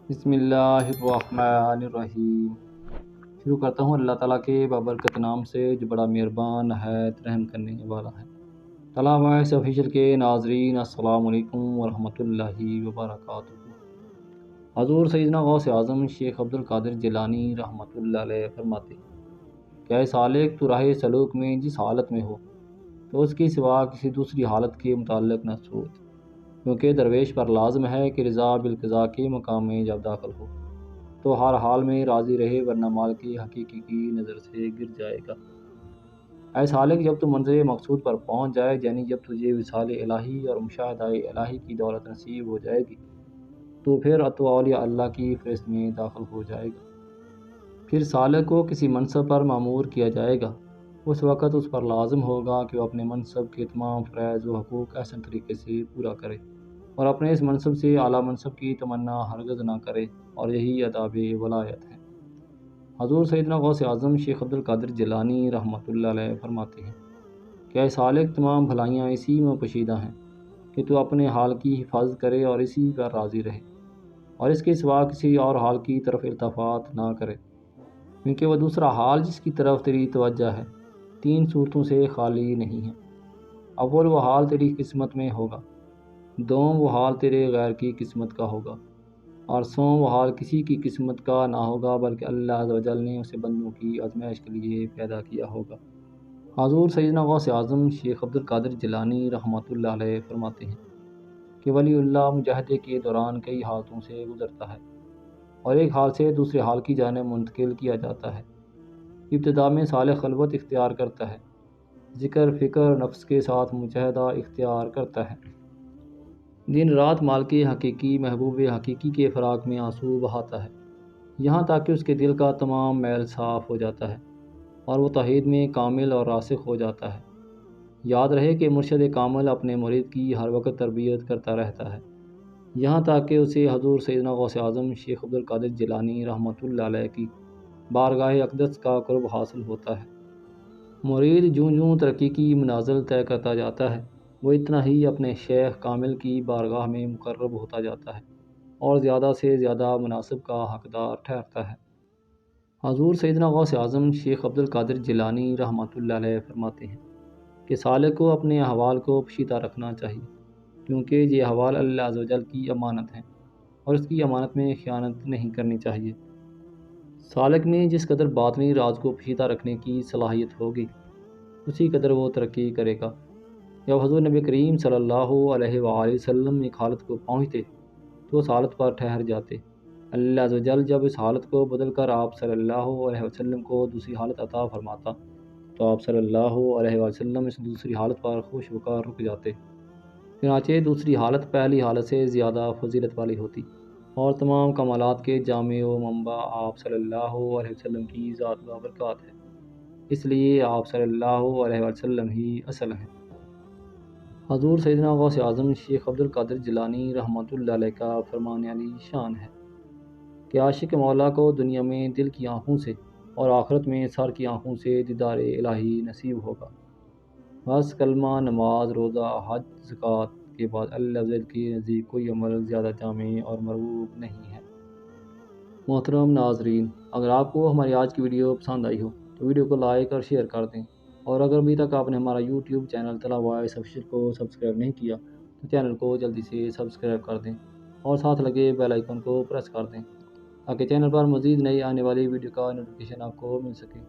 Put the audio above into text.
بسم اللہ الرحمن الرحیم۔ شروع کرتا ہوں اللہ تعالیٰ کے بابرکت نام سے جو بڑا مہربان نہایت رحم کرنے والا ہے۔ طلع وائس آفیشیل کے ناظرین السلام علیکم ورحمۃ اللہ وبرکاتہ۔ حضور سیدنا غوث اعظم شیخ عبد القادر جیلانی رحمۃ اللہ علیہ فرماتے ہیں کہ اے سالک، تو راہ سلوک میں جس حالت میں ہو تو اس کی سوا کسی دوسری حالت کے متعلق نہ سوچ، کیونکہ درویش پر لازم ہے کہ رضا بالقضاء کے مقام میں جب داخل ہو تو ہر حال میں راضی رہے، ورنہ مال کی حقیقی کی نظر سے گر جائے گا۔ اے سالک، جب تو منزل مقصود پر پہنچ جائے، یعنی جب تجھے وصال الہی اور مشاہدہ الہی کی دولت نصیب ہو جائے گی، تو پھر اولیاء اللہ کی فہرست میں داخل ہو جائے گا۔ پھر سالک کو کسی منصب پر مامور کیا جائے گا، اس وقت اس پر لازم ہوگا کہ وہ اپنے منصب کے تمام فرائض و حقوق احسن طریقے سے پورا کرے اور اپنے اس منصب سے اعلیٰ منصب کی تمنا ہرگز نہ کرے، اور یہی آداب ولایت ہے۔ حضور سیدنا غوث اعظم شیخ عبد القادر جیلانی رحمۃ اللہ علیہ فرماتے ہیں کہ اے سالک، تمام بھلائیاں اسی میں پوشیدہ ہیں کہ تو اپنے حال کی حفاظت کرے اور اسی پر راضی رہے، اور اس کے سوا کسی اور حال کی طرف التفات نہ کرے، کیونکہ وہ دوسرا حال جس کی طرف تیری توجہ ہے 3 صورتوں سے خالی نہیں ہے۔ اول، وہ حال تیری قسمت میں ہوگا، دوم، وہ حال تیرے غیر کی قسمت کا ہوگا، اور سوم، وہ حال کسی کی قسمت کا نہ ہوگا بلکہ اللہ عز و جل نے اسے بندوں کی آزمائش کے لیے پیدا کیا ہوگا۔ حضور سیدنا غوث اعظم شیخ عبد القادر جیلانی رحمۃ اللہ علیہ فرماتے ہیں کہ ولی اللہ مجاہدے کے دوران کئی حالتوں سے گزرتا ہے اور ایک حال سے دوسرے حال کی جانب منتقل کیا جاتا ہے۔ ابتدا میں صالح خلوت اختیار کرتا ہے، ذکر، فکر، نفس کے ساتھ مجاہدہ اختیار کرتا ہے، دن رات مال کے حقیقی محبوب حقیقی کے فراق میں آنسو بہاتا ہے، یہاں تک کہ اس کے دل کا تمام میل صاف ہو جاتا ہے اور وہ توحید میں کامل اور راسخ ہو جاتا ہے۔ یاد رہے کہ مرشد کامل اپنے مرید کی ہر وقت تربیت کرتا رہتا ہے، یہاں تک کہ اسے حضور سیدنا غوث اعظم شیخ عبد القادر جیلانی رحمۃ اللہ علیہ کی بارگاہ اقدس کا قرب حاصل ہوتا ہے۔ مرید جوں جوں ترقی کی منازل طے کرتا جاتا ہے، وہ اتنا ہی اپنے شیخ کامل کی بارگاہ میں مقرب ہوتا جاتا ہے اور زیادہ سے زیادہ مناصب کا حقدار ٹھہرتا ہے۔ حضور سیدنا غوث اعظم شیخ عبد القادر جیلانی رحمۃ اللہ علیہ فرماتے ہیں کہ سالک کو اپنے احوال کو پوشیدہ رکھنا چاہیے، کیونکہ یہ احوال اللہ عز و جل کی امانت ہیں اور اس کی امانت میں خیانت نہیں کرنی چاہیے۔ سالک میں جس قدر باطنی راز کو پوشیدہ رکھنے کی صلاحیت ہوگی، اسی قدر وہ ترقی کرے گا۔ جب حضور نبی کریم صلی اللہ علیہ وآلہ وسلم ایک حالت کو پہنچتے تو اس حالت پر ٹھہر جاتے۔ اللہ عز و جل جب اس حالت کو بدل کر آپ صلی اللہ علیہ وسلم کو دوسری حالت عطا فرماتا تو آپ صلی اللہ علیہ وسلم اس دوسری حالت پر خوش ہو کر رک جاتے۔ چنانچہ دوسری حالت پہلی حالت سے زیادہ فضیلت والی ہوتی اور تمام کمالات کے جامع و منبع آپ صلی اللہ علیہ وسلم کی ذات و برکات ہے، اس لیے آپ صلی اللہ علیہ وسلم ہی اصل ہیں۔ حضور سیدنا غوث اعظم شیخ عبد القادر جیلانی رحمۃ اللہ علیہ کا فرمان علی شان ہے کہ عاشق مولا کو دنیا میں دل کی آنکھوں سے اور آخرت میں سر کی آنکھوں سے دیدار الہی نصیب ہوگا۔ بس کلمہ، نماز، روزہ، حج، زکوٰۃ کے بعد اللہ عز و جل کے نزدیک کوئی عمل زیادہ جامع اور مرغوب نہیں ہے۔ محترم ناظرین، اگر آپ کو ہماری آج کی ویڈیو پسند آئی ہو تو ویڈیو کو لائک اور شیئر کر دیں، اور اگر ابھی تک آپ نے ہمارا یوٹیوب چینل طلع وائس آفیشیل کو سبسکرائب نہیں کیا تو چینل کو جلدی سے سبسکرائب کر دیں اور ساتھ لگے بیل آئیکن کو پریس کر دیں تاکہ چینل پر مزید نئی آنے والی ویڈیو کا نوٹیفیکیشن آپ کو مل سکے۔